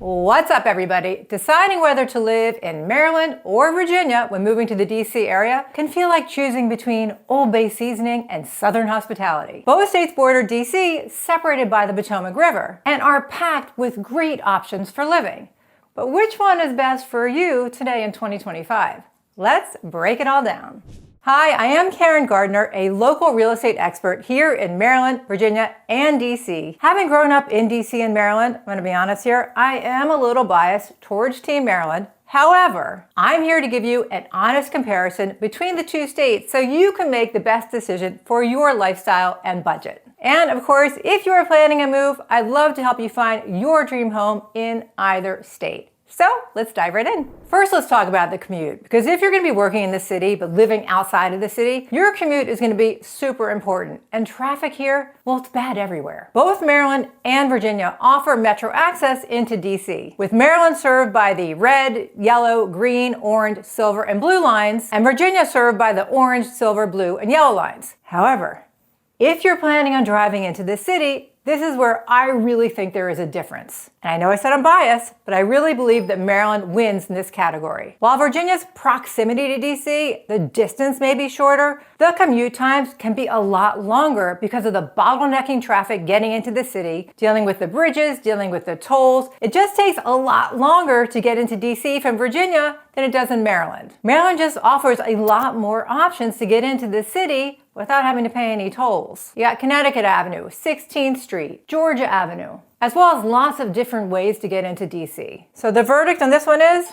What's up, everybody? Deciding whether to live in Maryland or Virginia when moving to the DC area can feel like choosing between Old Bay seasoning and Southern hospitality. Both states border DC, separated by the Potomac River, and are packed with great options for living. But which one is best for you today in 2025? Let's break it all down. Hi, I am Caryn Gardiner, a local real estate expert here in Maryland, Virginia, and DC. Having grown up in DC and Maryland, I'm going to be honest here, I am a little biased towards Team Maryland. However, I'm here to give you an honest comparison between the two states so you can make the best decision for your lifestyle and budget. And of course, if you are planning a move, I'd love to help you find your dream home in either state. So let's dive right in. First, let's talk about the commute, because if you're going to be working in the city but living outside of the city, your commute is going to be super important. And traffic here, well, it's bad everywhere. Both Maryland and Virginia offer metro access into DC, with Maryland served by the red, yellow, green, orange, silver, and blue lines, and Virginia served by the orange, silver, blue, and yellow lines. However, if you're planning on driving into the city, this is where I really think there is a difference. And I know I said I'm biased, but I really believe that Maryland wins in this category. While Virginia's proximity to DC, the distance may be shorter, the commute times can be a lot longer because of the bottlenecking traffic getting into the city, dealing with the bridges, dealing with the tolls. It just takes a lot longer to get into DC from Virginia than it does in Maryland. Maryland just offers a lot more options to get into the city without having to pay any tolls. You got Connecticut Avenue, 16th Street, Georgia Avenue, as well as lots of different ways to get into DC. So the verdict on this one is,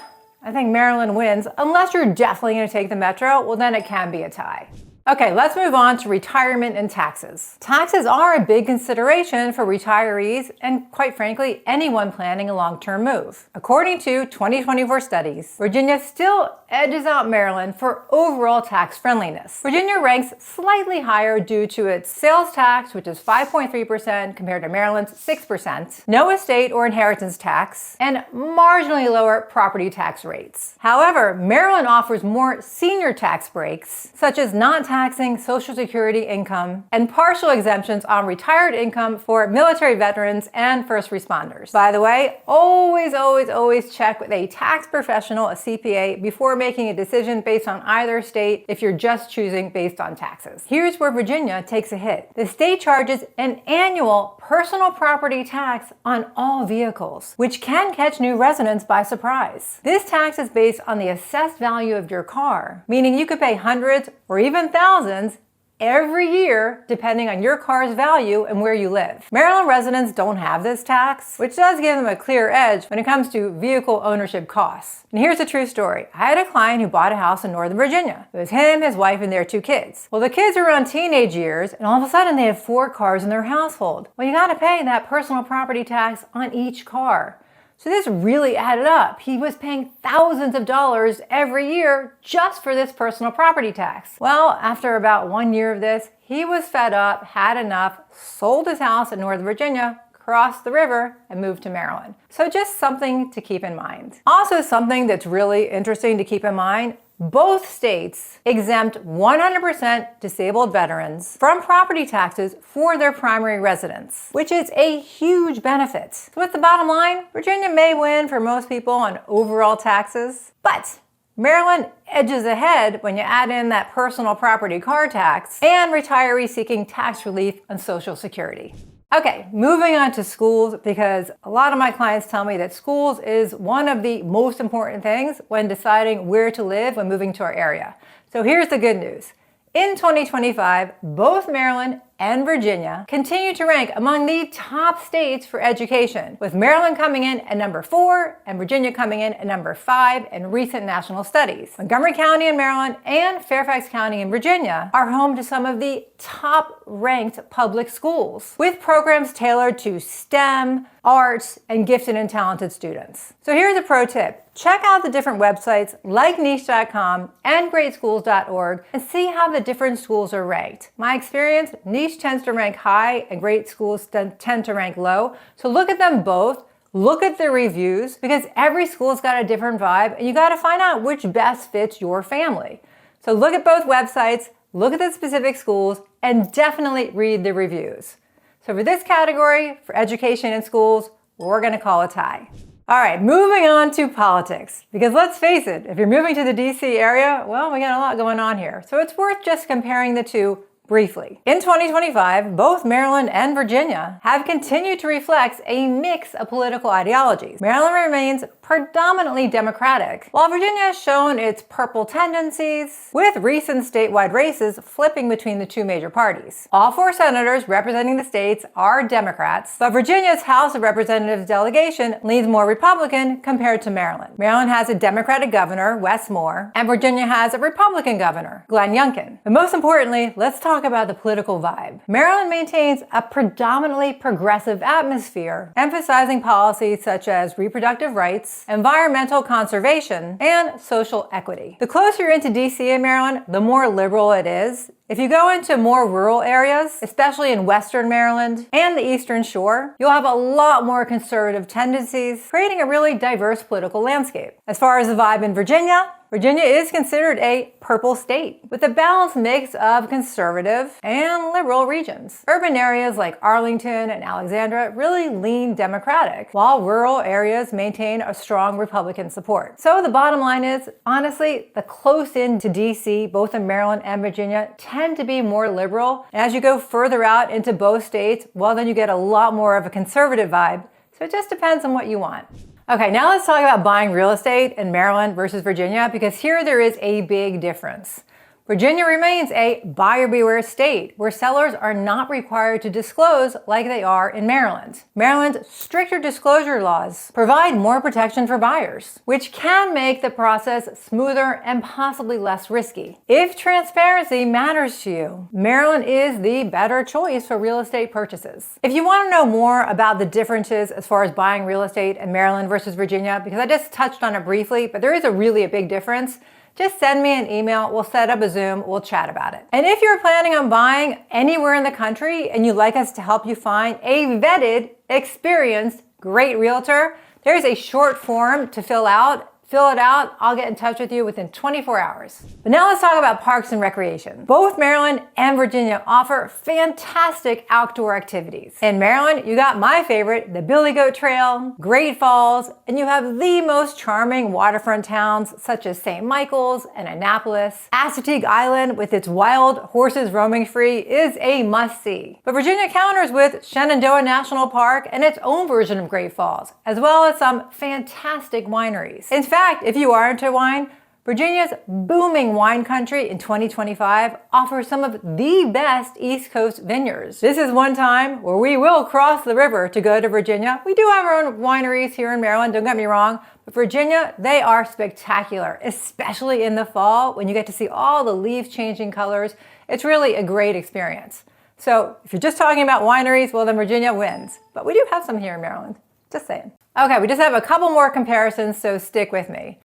I think Maryland wins. Unless you're definitely going to take the metro, well then it can be a tie. Okay, let's move on to retirement and taxes. Taxes are a big consideration for retirees and, quite frankly, anyone planning a long-term move. According to 2024 studies, Virginia still edges out Maryland for overall tax friendliness. Virginia ranks slightly higher due to its sales tax, which is 5.3% compared to Maryland's 6%, no estate or inheritance tax, and marginally lower property tax rates. However, Maryland offers more senior tax breaks, such as non-taxing Social Security income and partial exemptions on retired income for military veterans and first responders. By the way, always check with a tax professional, a CPA, before making a decision based on either state if you're just choosing based on taxes. Here's where Virginia takes a hit. The state charges an annual personal property tax on all vehicles, which can catch new residents by surprise. This tax is based on the assessed value of your car, meaning you could pay hundreds or even thousands every year, depending on your car's value and where you live. Maryland residents don't have this tax, which does give them a clear edge when it comes to vehicle ownership costs. And here's a true story. I had a client who bought a house in Northern Virginia. It was him, his wife, and their 2 kids. Well, the kids are around teenage years, and all of a sudden they have 4 cars in their household. Well, you gotta pay that personal property tax on each car. So this really added up. He was paying thousands of dollars every year just for this personal property tax. Well, after about 1 year of this, he was fed up, had enough, sold his house in Northern Virginia, crossed the river, and moved to Maryland. So just something to keep in mind. Also, something that's really interesting to keep in mind, both states exempt 100% disabled veterans from property taxes for their primary residence, which is a huge benefit. So what's the bottom line? Virginia may win for most people on overall taxes, but Maryland edges ahead when you add in that personal property car tax and retirees seeking tax relief on Social Security. Okay, moving on to schools, because a lot of my clients tell me that schools is one of the most important things when deciding where to live when moving to our area. So here's the good news. In 2025, both Maryland and Virginia continue to rank among the top states for education, with Maryland coming in at number 4 and Virginia coming in at number 5 in recent national studies. Montgomery County in Maryland and Fairfax County in Virginia are home to some of the top-ranked public schools, with programs tailored to STEM, arts, and gifted and talented students. So here's a pro tip. Check out the different websites like niche.com and greatschools.org and see how the different schools are ranked. My experience, Niche tends to rank high and great schools tend to rank low. So look at them both. Look at the reviews, because every school's got a different vibe and you got to find out which best fits your family. So look at both websites, look at the specific schools, and definitely read the reviews. So for this category, for education in schools, we're going to call a tie. All right, moving on to politics. Because let's face it, if you're moving to the DC area, well, we got a lot going on here. So it's worth just comparing the two briefly. In 2025, both Maryland and Virginia have continued to reflect a mix of political ideologies. Maryland remains predominantly Democratic, while Virginia has shown its purple tendencies, with recent statewide races flipping between the two major parties. All 4 senators representing the states are Democrats, but Virginia's House of Representatives delegation leans more Republican compared to Maryland. Maryland has a Democratic governor, Wes Moore, and Virginia has a Republican governor, Glenn Youngkin. But most importantly, let's talk about the political vibe. Maryland maintains a predominantly progressive atmosphere, emphasizing policies such as reproductive rights, environmental conservation, and social equity. The closer you're into DC in Maryland, the more liberal it is. If you go into more rural areas, especially in Western Maryland and the Eastern Shore, you'll have a lot more conservative tendencies, creating a really diverse political landscape. As far as the vibe in Virginia, Virginia is considered a purple state with a balanced mix of conservative and liberal regions. Urban areas like Arlington and Alexandria really lean Democratic, while rural areas maintain a strong Republican support. So the bottom line is, honestly, the close in to DC, both in Maryland and Virginia, tend to be more liberal. And as you go further out into both states, well, then you get a lot more of a conservative vibe. So it just depends on what you want. Okay, now let's talk about buying real estate in Maryland versus Virginia, because here there is a big difference. Virginia remains a buyer beware state where sellers are not required to disclose like they are in Maryland. Maryland's stricter disclosure laws provide more protection for buyers, which can make the process smoother and possibly less risky. If transparency matters to you, Maryland is the better choice for real estate purchases. If you want to know more about the differences as far as buying real estate in Maryland versus Virginia, because I just touched on it briefly, but there is really a big difference, just send me an email, we'll set up a Zoom, we'll chat about it. And if you're planning on buying anywhere in the country and you'd like us to help you find a vetted, experienced, great realtor, there's a short form to fill out. Fill it out, I'll get in touch with you within 24 hours. But now let's talk about parks and recreation. Both Maryland and Virginia offer fantastic outdoor activities. In Maryland, you got my favorite, the Billy Goat Trail, Great Falls, and you have the most charming waterfront towns such as St. Michael's and Annapolis. Assateague Island, with its wild horses roaming free, is a must-see. But Virginia counters with Shenandoah National Park and its own version of Great Falls, as well as some fantastic wineries. In fact, if you are into wine, Virginia's booming wine country in 2025 offers some of the best East Coast vineyards. This is one time where we will cross the river to go to Virginia. We do have our own wineries here in Maryland, don't get me wrong, but Virginia, they are spectacular, especially in the fall when you get to see all the leaves changing colors. It's really a great experience. So if you're just talking about wineries, well then Virginia wins. But we do have some here in Maryland, just saying. Okay, we just have a couple more comparisons, so stick with me.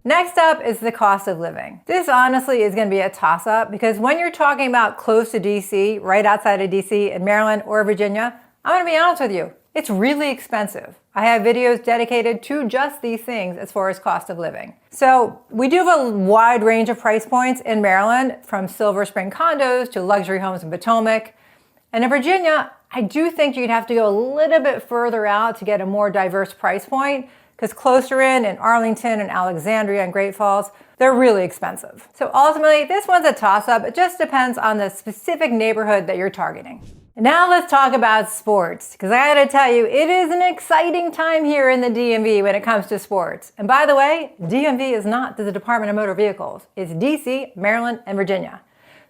Next up is the cost of living. This honestly is going to be a toss-up because when you're talking about close to DC, right outside of DC in Maryland or Virginia, I'm going to be honest with you, it's really expensive. I have videos dedicated to just these things as far as cost of living. So we do have a wide range of price points in Maryland, from Silver Spring condos to luxury homes in Potomac. And in Virginia, I do think you'd have to go a little bit further out to get a more diverse price point, because closer in Arlington and Alexandria and Great Falls, they're really expensive. So ultimately, this one's a toss-up. It just depends on the specific neighborhood that you're targeting. And now let's talk about sports, because I gotta tell you, it is an exciting time here in the DMV when it comes to sports. And by the way, DMV is not the Department of Motor Vehicles. It's DC, Maryland, and Virginia.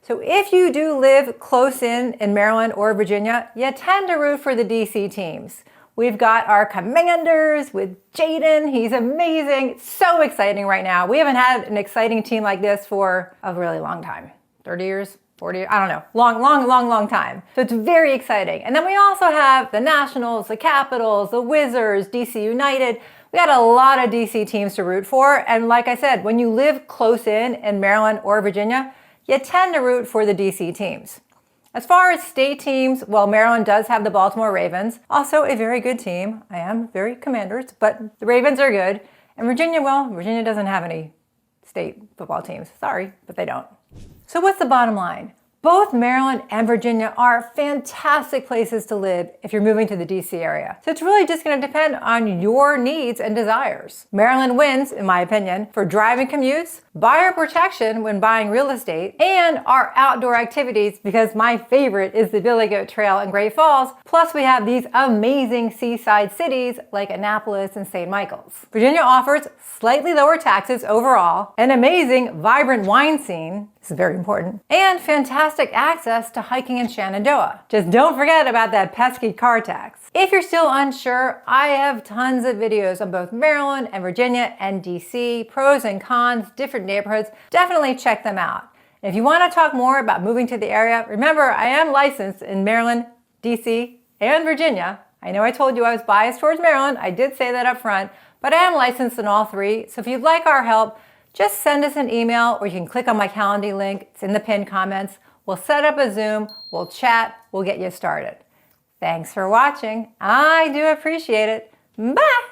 So if you do live close in Maryland or Virginia, you tend to root for the DC teams. We've got our Commanders with Jaden. He's amazing. It's so exciting right now. We haven't had an exciting team like this for a really long time. 30 years? 40, I don't know, long time. So it's very exciting. And then we also have the Nationals, the Capitals, the Wizards, DC United. We got a lot of DC teams to root for. And like I said, when you live close in Maryland or Virginia, you tend to root for the DC teams. As far as state teams, well, Maryland does have the Baltimore Ravens, also a very good team. I am very Commanders, but the Ravens are good. And Virginia, well, Virginia doesn't have any state football teams. Sorry, but they don't. So what's the bottom line? Both Maryland and Virginia are fantastic places to live if you're moving to the DC area. So it's really just going to depend on your needs and desires. Maryland wins, in my opinion, for driving commutes, buyer protection when buying real estate, and our outdoor activities, because my favorite is the Billy Goat Trail in Great Falls. Plus we have these amazing seaside cities like Annapolis and St. Michael's. Virginia offers slightly lower taxes overall, an amazing, vibrant wine scene, this is very important, and fantastic access to hiking in Shenandoah. Just don't forget about that pesky car tax. If you're still unsure, I have tons of videos on both Maryland and Virginia and DC, pros and cons, different neighborhoods. Definitely check them out. And if you want to talk more about moving to the area, remember I am licensed in Maryland, DC, and Virginia. I know I told you I was biased towards Maryland. I did say that up front, but I am licensed in all three. So if you'd like our help, just send us an email, or you can click on my Calendly link. It's in the pinned comments. We'll set up a Zoom, we'll chat, we'll get you started. Thanks for watching. I do appreciate it. Bye!